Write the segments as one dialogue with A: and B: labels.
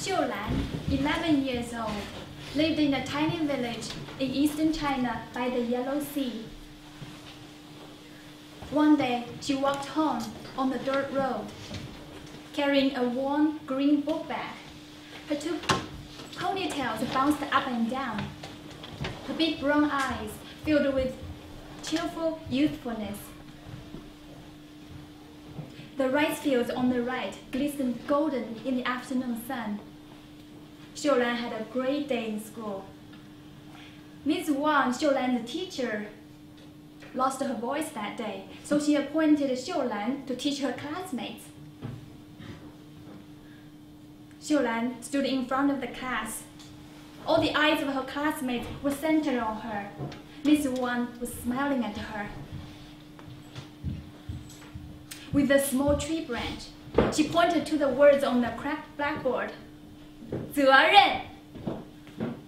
A: Xiaojuan, 11 years old, lived in a tiny village in eastern China by the Yellow Sea. One day, she walked home on the dirt road, carrying a worn green book bag. Her two ponytails bounced up and down. Her big brown eyes filled with cheerful youthfulness. The rice fields on the right glistened golden in the afternoon sun. Xiaojuan had a great day in school. Miss Wang, Xiaojuan's teacher, lost her voice that day, so she appointed Xiaojuan to teach her classmates. Xiaojuan stood in front of the class. All the eyes of her classmates were centered on her. Miss Wang was smiling at her. With a small tree branch, she pointed to the words on the cracked blackboard. 责任!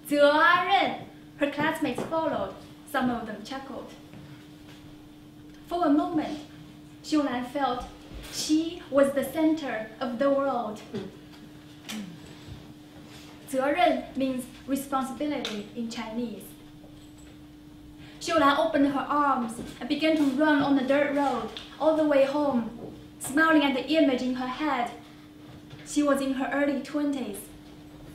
A: 责任! Her classmates followed. Some of them chuckled. For a moment, Xiaojuan felt she was the center of the world. 责任 means responsibility in Chinese. Xiaojuan opened her arms and began to run on the dirt road all the way home, smiling at the image in her head. She was in her early 20s,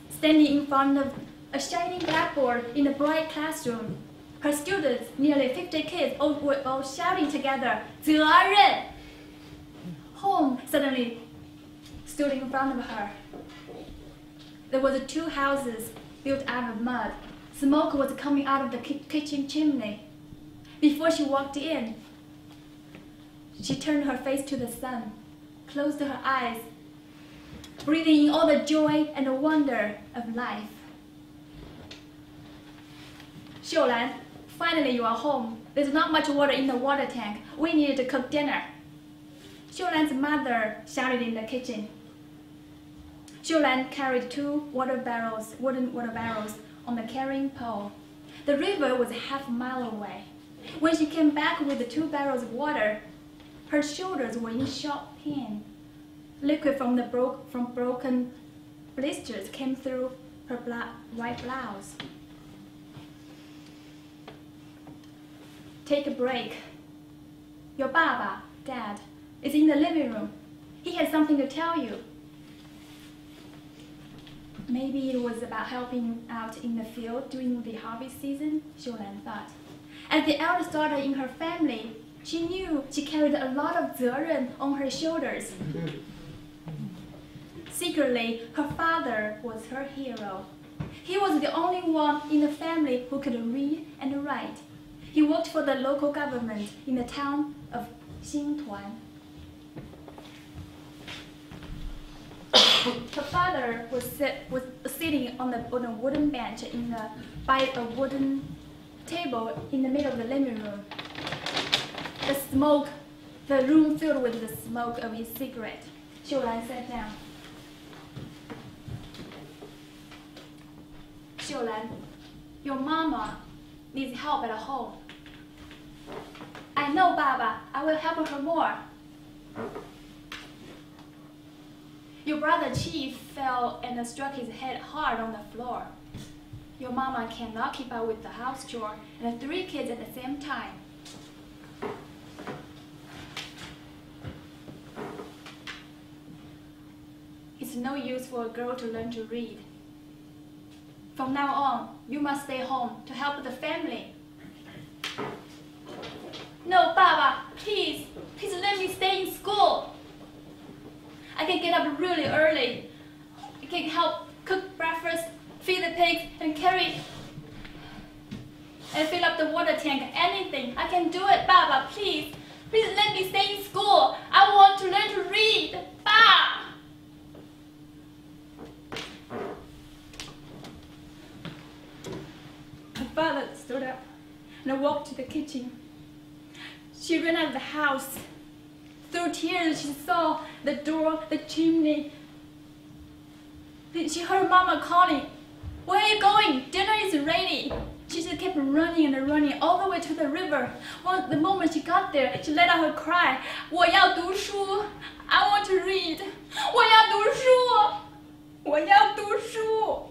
A: standing in front of a shining blackboard in a bright classroom. Her students, nearly 50 kids, were all shouting together, 责任! Home suddenly stood in front of her. There were two houses built out of mud. Smoke was coming out of the kitchen chimney. Before she walked in, she turned her face to the sun, closed her eyes, breathing in all the joy and the wonder of life. Xiaojuan, finally you are home. There's not much water in the water tank. We need to cook dinner. Xiaojuan's mother shouted in the kitchen. Xiaojuan carried two wooden water barrels on the carrying pole. The river was half a mile away. When she came back with the 2 barrels of water, her shoulders were in sharp pain. Liquid from broken blisters came through her white blouse. Take a break. Your Baba, Dad, is in the living room. He has something to tell you. Maybe it was about helping out in the field during the harvest season, Xiaojuan thought. As the eldest daughter in her family, she knew she carried a lot of 责任 on her shoulders. Secretly, her father was her hero. He was the only one in the family who could read and write. He worked for the local government in the town of Xintuan. Her father was sitting on a wooden bench by a wooden table in the middle of the living room. The room filled with the smoke of his cigarette. Xiaojuan sat down. Xiaojuan, your mama needs help at home. I know, Baba. I will help her more. Your brother Qi fell and struck his head hard on the floor. Your mama cannot keep up with the house chore and the 3 kids at the same time. It's no use for a girl to learn to read. From now on, you must stay home to help the family. No, Baba, please let me stay in school. I can get up really early. I can help cook breakfast, feed the pigs, and fill up the water tank. Anything. I can do it, Baba, please. Please let me stay in school. I want to learn to read. Baba! Her father stood up and walked to the kitchen. She ran out of the house. Through tears, she saw the door, the chimney. She heard Mama calling, "Where are you going? Dinner is ready." She just kept running and running all the way to the river. Well, the moment she got there, she let out her cry, 我要读书. I want to read. 我要读书.我要读书。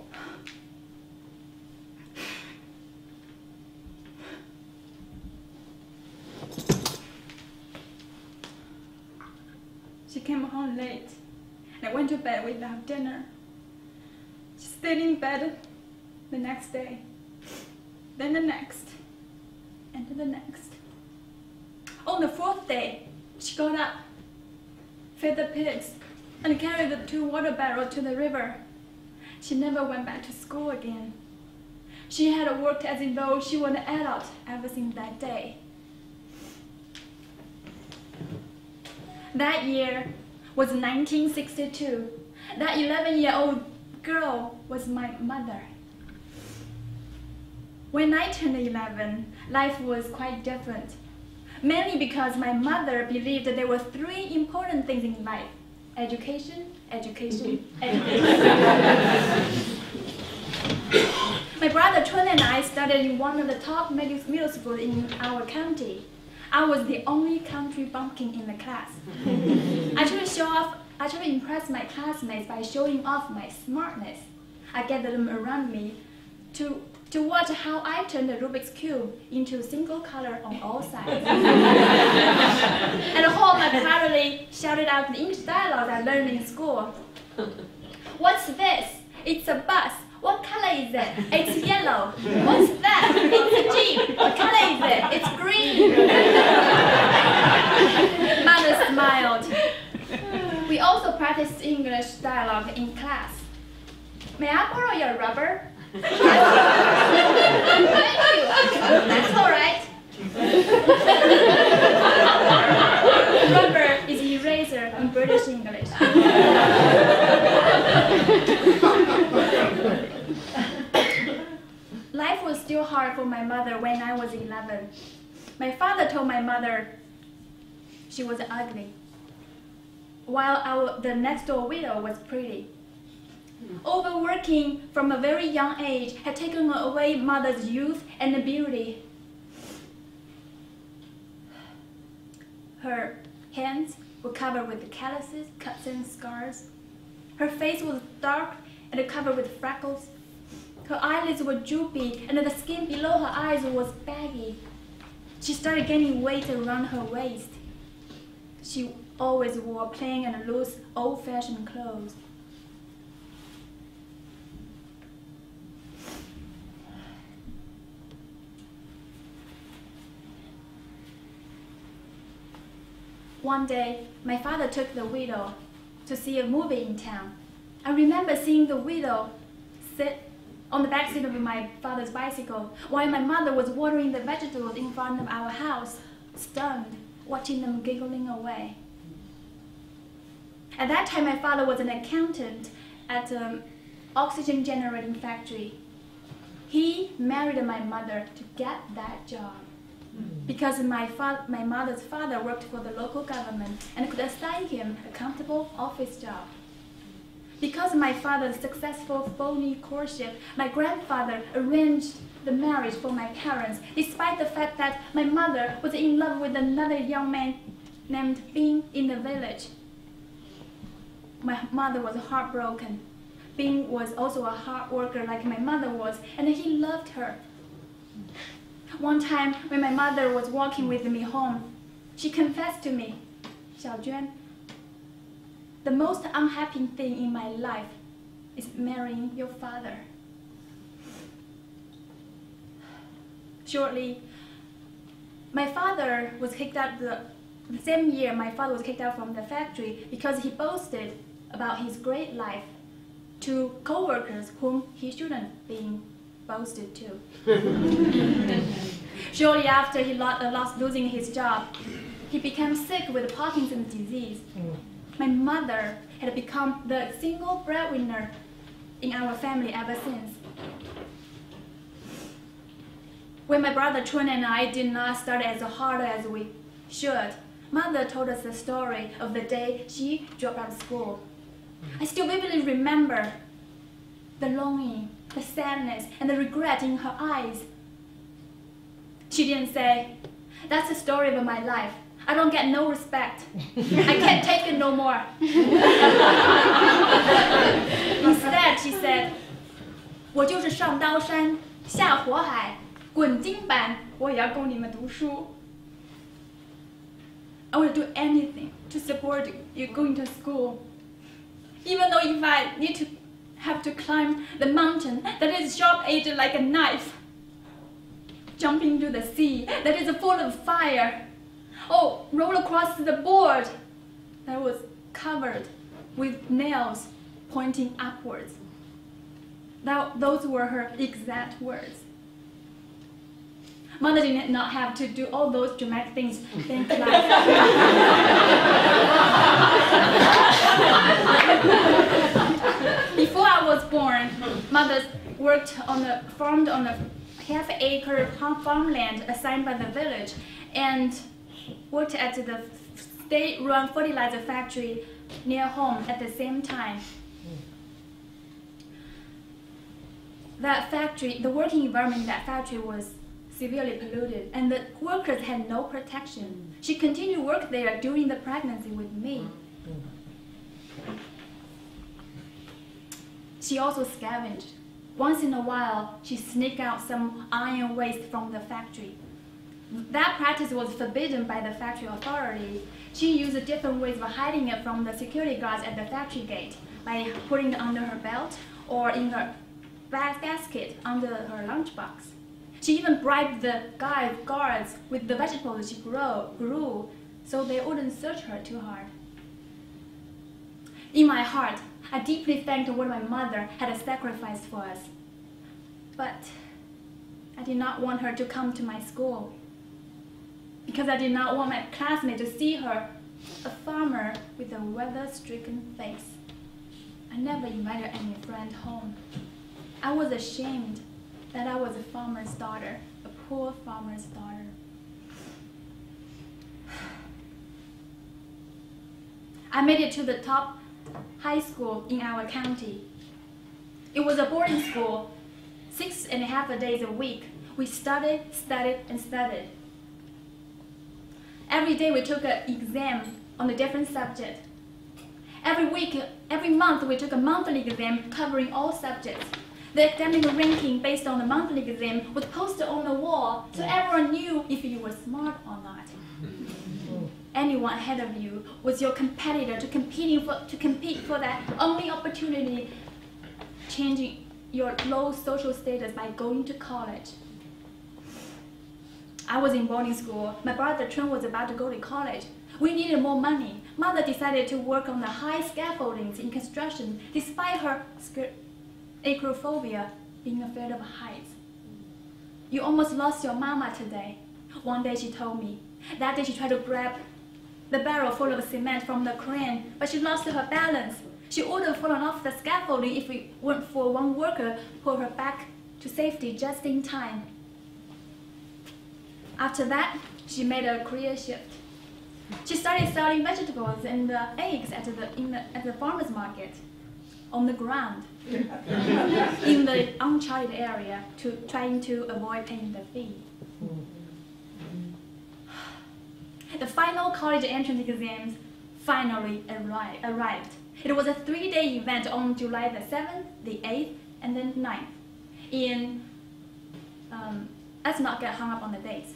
A: She came home late and I went to bed without dinner. She stayed in bed the next day, then the next, and the next. On the fourth day, she got up, fed the pigs, and carried the 2 water barrels to the river. She never went back to school again. She had worked as though she was an adult ever since that day. That year was 1962. That 11-year-old girl was my mother. When I turned 11, life was quite different. Mainly because my mother believed that there were 3 important things in life: education, education, education. My brother Chun and I studied in one of the top middle schools in our county. I was the only country bumpkin in the class. I tried to impress my classmates by showing off my smartness. I gathered them around me to watch how I turned the Rubik's Cube into a single color on all sides. At home, I proudly shouted out the English dialogue I learned in school. What's this? It's a bus. What color is it? It's yellow. What's that? It's a jeep. What color is it? It's green. Mother smiled. We also practiced English dialogue in class. May I borrow your rubber? Thank you. That's all right. Rubber is eraser in British English. Life was still hard for my mother when I was 11. My father told my mother she was ugly, while the next door widow was pretty. Overworking from a very young age had taken away mother's youth and beauty. Her hands were covered with calluses, cuts, and scars. Her face was dark and covered with freckles. Her eyelids were droopy, and the skin below her eyes was baggy. She started gaining weight around her waist. She always wore plain and loose, old-fashioned clothes. One day, my father took the widow to see a movie in town. I remember seeing the widow sit on the back seat of my father's bicycle while my mother was watering the vegetables in front of our house, stunned, watching them giggling away. At that time, my father was an accountant at an oxygen generating factory. He married my mother to get that job, because my mother's father worked for the local government and could assign him a comfortable office job. Because of my father's successful phony courtship, my grandfather arranged the marriage for my parents, despite the fact that my mother was in love with another young man named Bing in the village. My mother was heartbroken. Bing was also a hard worker like my mother was, and he loved her. One time, when my mother was walking with me home, she confessed to me, "Xiaojuan, the most unhappy thing in my life is marrying your father." Shortly, my father was kicked out the same year my father was kicked out from the factory because he boasted about his great life to co-workers whom he shouldn't be boasted to. Shortly after he lost losing his job, he became sick with Parkinson's disease. My mother had become the single breadwinner in our family ever since. When my brother Chun and I did not study as hard as we should, Mother told us the story of the day she dropped out of school. I still vividly remember the longing, the sadness, and the regret in her eyes. She didn't say, "That's the story of my life. I don't get no respect. I can't take it no more. Instead, she said, 我就是上刀山下火海滚金板，我也要供你们读书。I will do anything to support you going to school, even though if I need to have to climb the mountain that is sharp-edged like a knife, jump into the sea that is full of fire, or roll across the board that was covered with nails pointing upwards. Those were her exact words. Mother did not have to do all those dramatic things. Thank life. Before I was born, Mother worked on a half-acre farmland assigned by the village, and worked at the state-run fertilizer factory near home at the same time. That factory, the working environment in that factory was severely polluted, and the workers had no protection. She continued to work there during the pregnancy with me. She also scavenged. Once in a while, she sneaked out some iron waste from the factory. That practice was forbidden by the factory authority. She used different ways of hiding it from the security guards at the factory gate, by putting it under her belt or in her basket under her lunchbox. She even bribed the guards with the vegetables she grew so they wouldn't search her too hard. In my heart, I deeply thanked what my mother had sacrificed for us. But I did not want her to come to my school, because I did not want my classmates to see her, a farmer with a weather-stricken face. I never invited any friend home. I was ashamed that I was a farmer's daughter, a poor farmer's daughter. I made it to the top high school in our county. It was a boarding school, 6.5 days a week. We studied, and studied. Every day we took an exam on a different subject. Every month we took a monthly exam covering all subjects. The academic ranking based on the monthly exam was posted on the wall, so everyone knew if you were smart or not. Anyone ahead of you was your competitor to compete for that only opportunity, changing your low social status by going to college. I was in boarding school. My brother Chen was about to go to college. We needed more money. Mother decided to work on the high scaffoldings in construction, despite her acrophobia, being afraid of heights. You almost lost your mama today, one day she told me. That day she tried to grab the barrel full of cement from the crane, but she lost her balance. She would have fallen off the scaffolding if it weren't for one worker who pulled her back to safety just in time. After that, she made a career shift. She started selling vegetables and eggs at the farmer's market, on the ground, in the uncharted area, trying to avoid paying the fee. The final college entrance exams finally arrived. It was a 3-day event on July the 7th, the 8th, and the 9th. Let's not get hung up on the dates.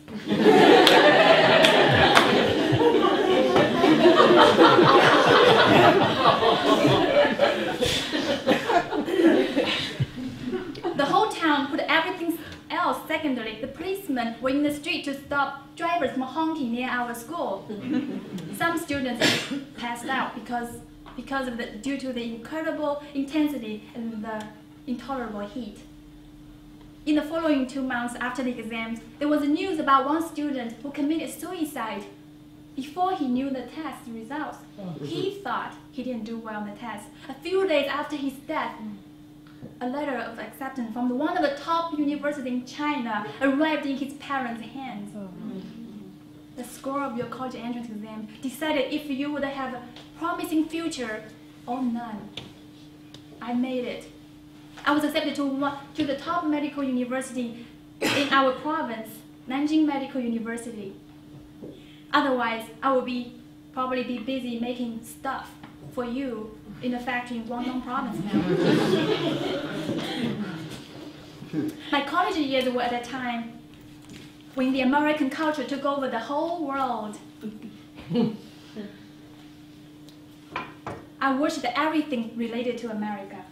A: The whole town put everything else secondary. The policemen were in the street to stop drivers from honking near our school. Some students passed out due to the incredible intensity and the intolerable heat. In the following 2 months after the exams, there was news about one student who committed suicide. Before he knew the test results, he thought he didn't do well on the test. A few days after his death, a letter of acceptance from one of the top universities in China arrived in his parents' hands. The score of your college entrance exam decided if you would have a promising future or none. I made it. I was accepted to the top medical university in our province, Nanjing Medical University. Otherwise, I would probably be busy making stuff for you in a factory in Guangdong province now. My college years were at a time when the American culture took over the whole world. I worshipped everything related to America.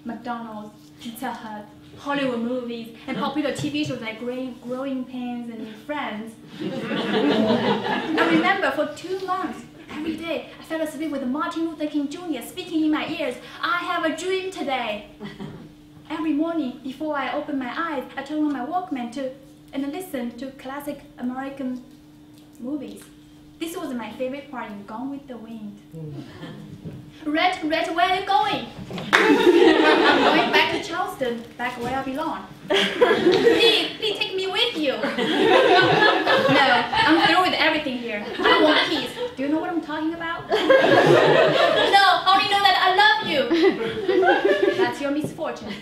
A: McDonald's, Pizza Hut, Hollywood movies, and popular TV shows like Growing Pains and Friends. I remember for 2 months, every day, I fell asleep with Martin Luther King Jr. speaking in my ears, "I have a dream today." Every morning, before I open my eyes, I turn on my Walkman and listen to classic American movies. This was my favorite part in Gone with the Wind. Red, where are you going? I'm going back to Charleston, back where I belong. Please take me with you. No, I'm through with everything here. I want peace. Do you know what I'm talking about? No, only know that I love you. That's your misfortune.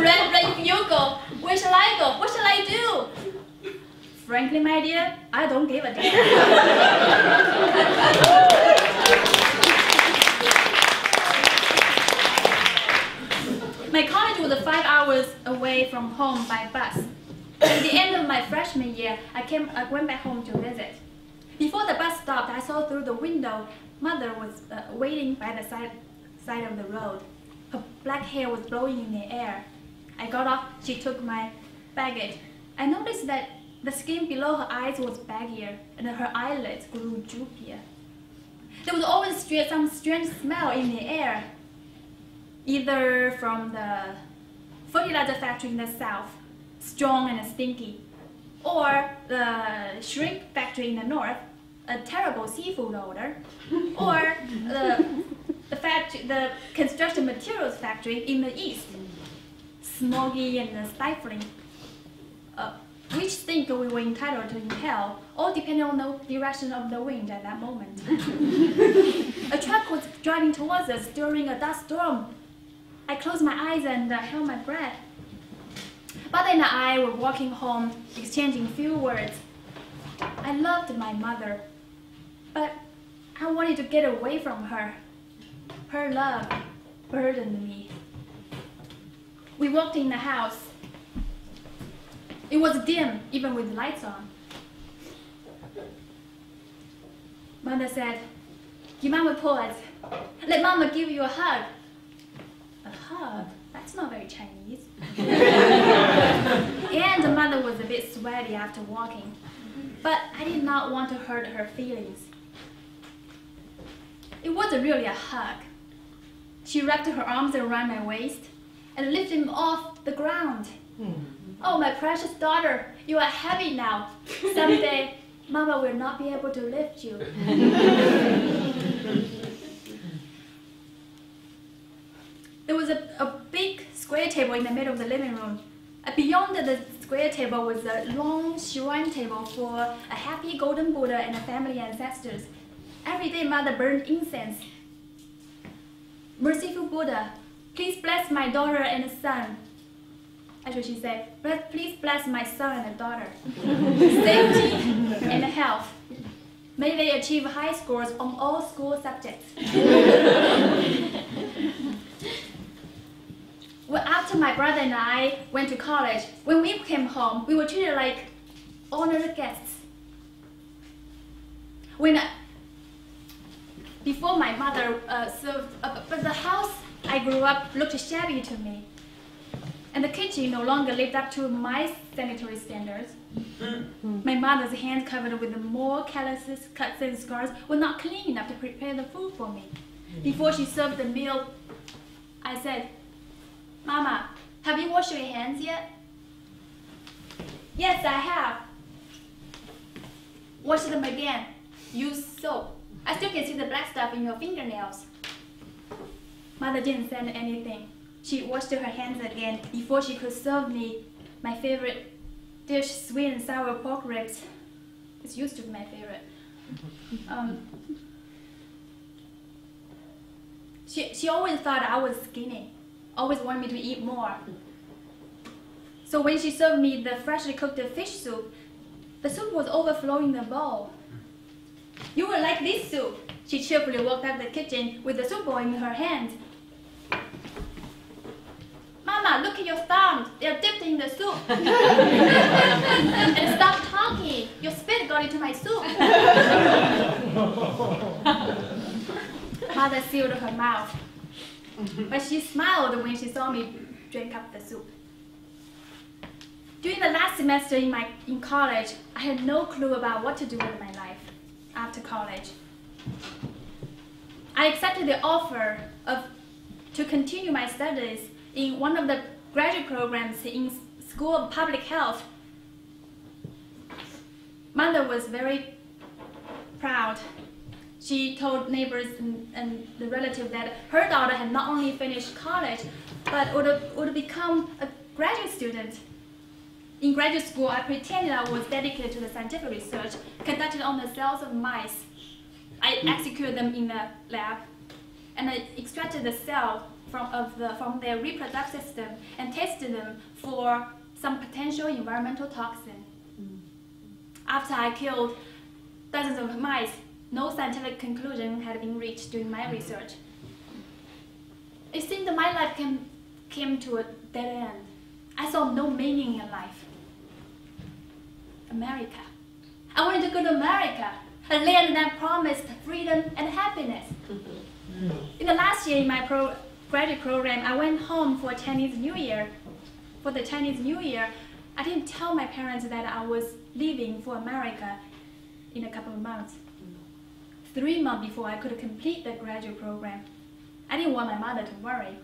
A: Red, if you go, where shall I go? What shall I do? Frankly, my dear, I don't give a damn. My college was 5 hours away from home by bus. At the end of my freshman year, I went back home to visit. Before the bus stopped, I saw through the window Mother was waiting by the side of the road. Her black hair was blowing in the air. I got off, she took my baggage. I noticed that the skin below her eyes was baggier, and her eyelids grew droopier. There was always some strange smell in the air, either from the fertilizer factory in the south, strong and stinky, or the shrimp factory in the north, a terrible seafood odor, or the construction materials factory in the east, smoky and stifling. Which stink we were entitled to inhale, all depending on the direction of the wind at that moment. A truck was driving towards us during a dust storm. I closed my eyes and held my breath. Mother and I were walking home, exchanging few words. I loved my mother, but I wanted to get away from her. Her love burdened me. We walked in the house. It was dim, even with lights on. Mother said, "Give Mama a pause. Let Mama give you a hug." A hug? That's not very Chinese. And Mother was a bit sweaty after walking, but I did not want to hurt her feelings. It wasn't really a hug. She wrapped her arms around my waist and lifted me off the ground. "Oh, my precious daughter, you are heavy now. Someday, Mama will not be able to lift you." There was a big square table in the middle of the living room. Beyond the square table was a long shrine table for a happy golden Buddha and family ancestors. Every day, Mother burned incense. "Merciful Buddha, please bless my daughter and son." Actually, she said, "Please bless my son and daughter. Safety and health. May they achieve high scores on all school subjects." Well, after my brother and I went to college, when we came home, we were treated like honored guests. Before my mother served, but the house I grew up looked shabby to me. And the kitchen no longer lived up to my sanitary standards. My mother's hands covered with more calluses, cuts, and scars were not clean enough to prepare the food for me. Before she served the meal, I said, "Mama, have you washed your hands yet?" "Yes, I have." "Wash them again. Use soap. I still can see the black stuff in your fingernails." Mother didn't say anything. She washed her hands again before she could serve me my favorite dish, sweet and sour pork ribs. It's used to be my favorite. She always thought I was skinny, always wanted me to eat more. So when she served me the freshly cooked fish soup, the soup was overflowing the bowl. "You will like this soup." She cheerfully walked out of the kitchen with the soup bowl in her hand. "Mama, look at your thumbs. They're dipped in the soup." "And stop talking. Your spit got into my soup." Mother sealed her mouth, but she smiled when she saw me drink up the soup. During the last semester in college, I had no clue about what to do with my life after college. I accepted the offer to continue my studies in one of the graduate programs in School of Public Health. Mother was very proud. She told neighbors and the relatives that her daughter had not only finished college, but would become a graduate student. In graduate school, I pretended I was dedicated to the scientific research conducted on the cells of mice. I executed them in the lab, and I extracted the cell from their reproductive system and tested them for some potential environmental toxin. After I killed dozens of mice, no scientific conclusion had been reached during my research. It seemed that my life came to a dead end. I saw no meaning in life. America. I wanted to go to America, a land that promised freedom and happiness. In the last year in my graduate program, I went home for Chinese New Year. For the Chinese New Year, I didn't tell my parents that I was leaving for America in a couple of months. 3 months before I could complete the graduate program. I didn't want my mother to worry.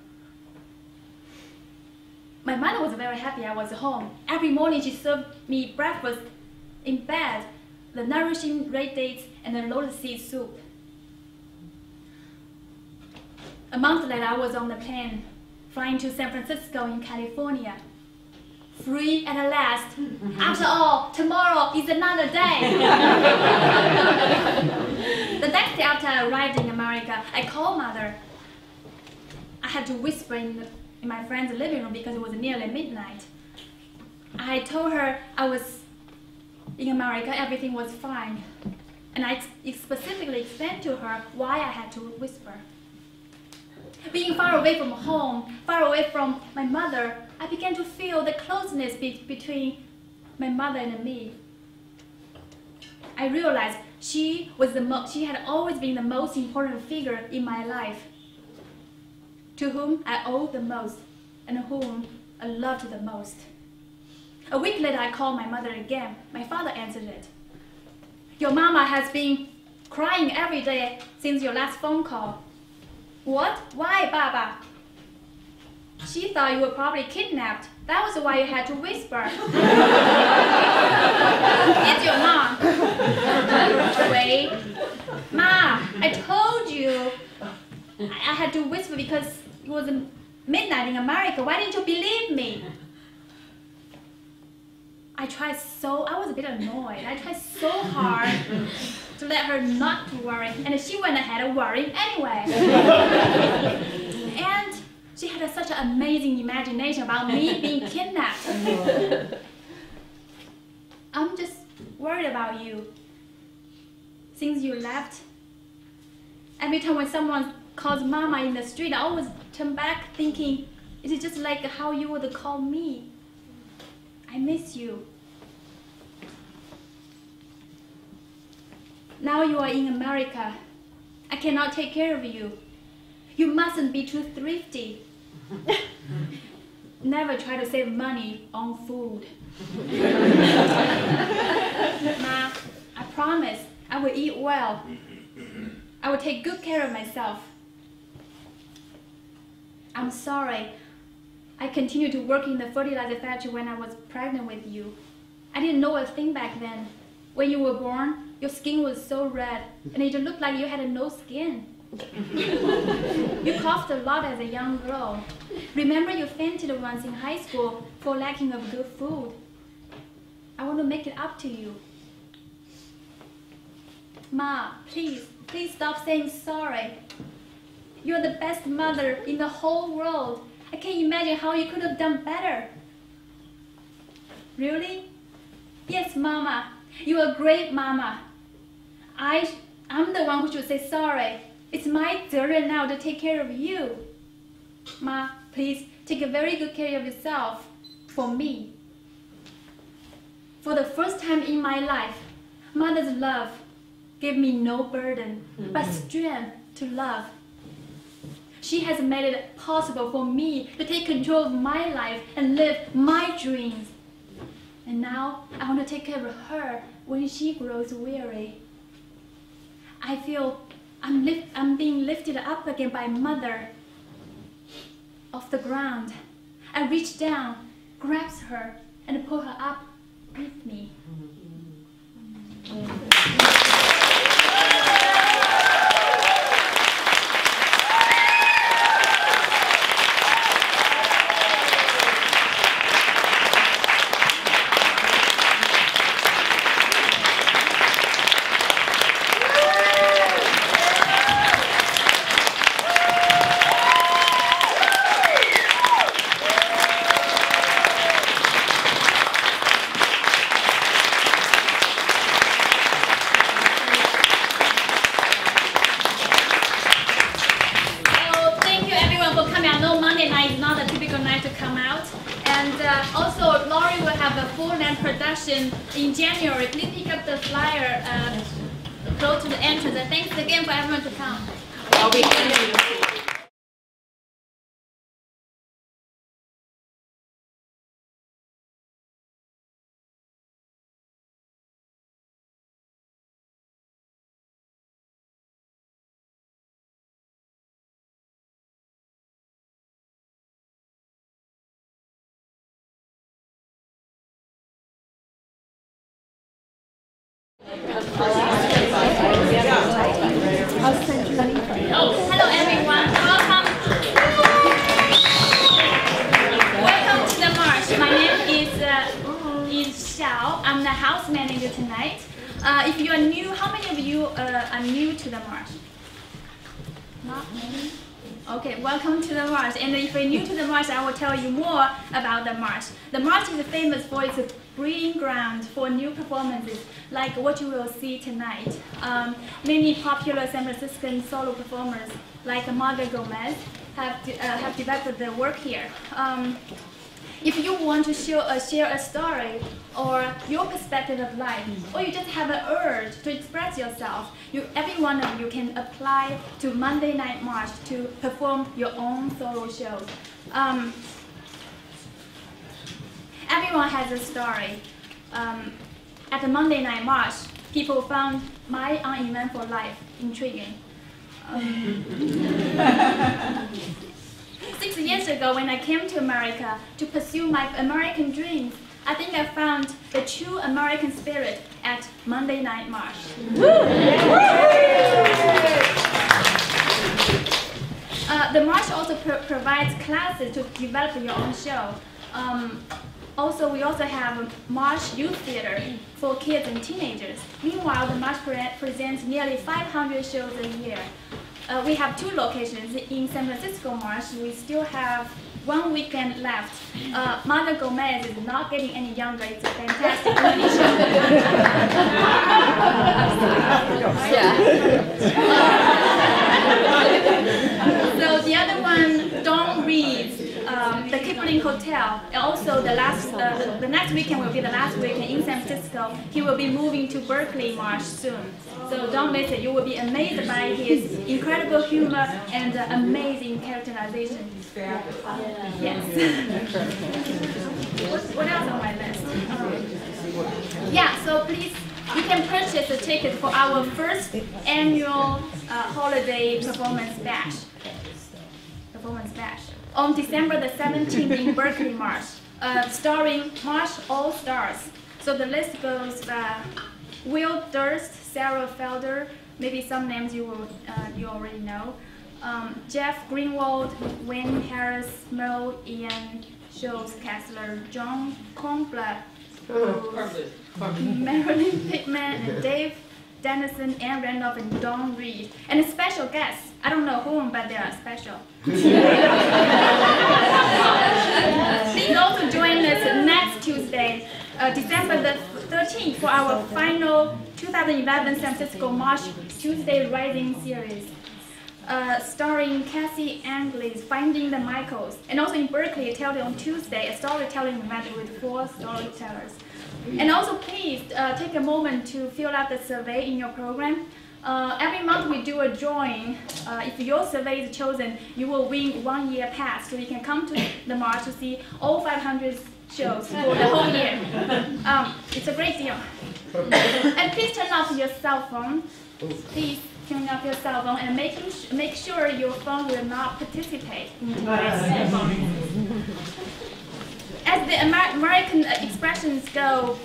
A: My mother was very happy I was home. Every morning she served me breakfast in bed, the nourishing red dates and the lotus seed soup. A month later, I was on the plane, flying to San Francisco in California. Free at last. After all, tomorrow is another day. The next day after I arrived in America, I called Mother. I had to whisper in my friend's living room because it was nearly midnight. I told her I was in America, everything was fine. And I specifically explained to her why I had to whisper. Being far away from home, far away from my mother, I began to feel the closeness between my mother and me. I realized she had always been the most important figure in my life, to whom I owed the most and whom I loved the most. A week later, I called my mother again. My father answered it. "Your mama has been crying every day since your last phone call." "What? Why, Baba?" "She thought you were probably kidnapped. That was why you had to whisper." "It's your mom." "Wait. Ma, I told you I had to whisper because it was midnight in America. Why didn't you believe me?" I was a bit annoyed. I tried so hard to let her not to worry, and she went ahead of worrying anyway. And she had such an amazing imagination about me being kidnapped. "I'm just worried about you. Since you left, every time when someone calls Mama in the street, I always turn back thinking, is it just like how you would call me? I miss you. Now you are in America. I cannot take care of you. You mustn't be too thrifty. Never try to save money on food." "Ma, I promise I will eat well. I will take good care of myself. I'm sorry. I continued to work in the fertilizer factory when I was pregnant with you. I didn't know a thing back then. When you were born, your skin was so red, and it looked like you had no skin. You coughed a lot as a young girl. Remember you fainted once in high school for lacking of good food. I want to make it up to you. Ma, please stop saying sorry. You're the best mother in the whole world. I can't imagine how you could have done better. Really? Yes, Mama. You're a great Mama. I'm the one who should say sorry. It's my turn now to take care of you. Ma, please take a very good care of yourself. For me. For the first time in my life, Mother's love gave me no burden, but strength to love. She has made it possible for me to take control of my life and live my dreams. And now I want to take care of her when she grows weary. I feel I'm being lifted up again by Mother. Off the ground, I reach down, grabs her, and pull her up with me. In January, please pick up the flyer close to the entrance. And thanks again for everyone to come.
B: I'll be here.
A: Hello everyone, welcome to the Marsh. My name is Xiao. I'm the house manager tonight. If you are new, how many of you are new to the Marsh? Not many? Okay, welcome to the Marsh. And if you're new to the Marsh, I will tell you more about the Marsh. The Marsh is famous for its breeding ground for new performances, like what you will see tonight. Many popular San Franciscan solo performers, like Marga Gomez, have developed their work here. If you want to share a story or your perspective of life, or you just have an urge to express yourself, every one of you can apply to Monday Night Marsh to perform your own solo shows. Everyone has a story. At the Monday Night Marsh, people found my uneventful life intriguing. 6 years ago, when I came to America to pursue my American dreams, I think I found the true American spirit at Monday Night Marsh. The Marsh also provides classes to develop your own show. We also have Marsh Youth Theater for kids and teenagers. Meanwhile, the Marsh presents nearly 500 shows a year. We have 2 locations. In San Francisco Marsh, we still have 1 weekend left. Marga Gomez is not getting any younger. It's a fantastic show. So the other one, Dawn Reed's, the Kipling Hotel. Also, the next weekend will be the last weekend in San Francisco. He will be moving to Berkeley Marsh soon. So don't miss it. You will be amazed by his incredible humor and amazing characterization. Yes. What else on my list? So please, you can purchase a ticket for our first annual holiday performance bash. On December the 17th in Berkeley Marsh, starring Marsh All Stars. So the list goes Will Durst, Sarah Felder, maybe some names you already know. Jeff Greenwald, Wayne Harris, Merle, Ian, Schultz, Kessler, John Kornblatt, Marilyn Pittman, and Dave Dennison, Ann Randolph, and Dawn Reed. And a special guest. I don't know whom, but they are special. Please also join us next Tuesday 2011 San Francisco Marsh Tuesday Rising series, starring Cassie Angley's Finding the Michaels, and also in Berkeley, held on Tuesday, a storytelling event with 4 storytellers. And also please take a moment to fill out the survey in your program. Every month we do a drawing. If your survey is chosen, you will win 1-year pass, so you can come to the March to see all 500 shows for the whole year. It's a great deal. And please turn off your cell phone. Please turn off your cell phone and make sure your phone will not participate in tonight's ceremony. As the American expressions go,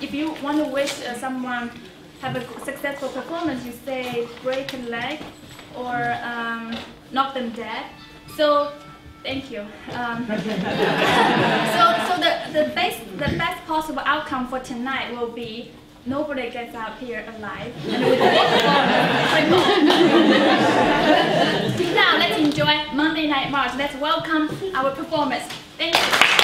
A: if you want to wish someone have a successful performance, you say break a leg or knock them dead. So thank you. So the best possible outcome for tonight will be nobody gets out here alive and with a Now let's enjoy Monday Night March. Let's welcome our performers. Thank you.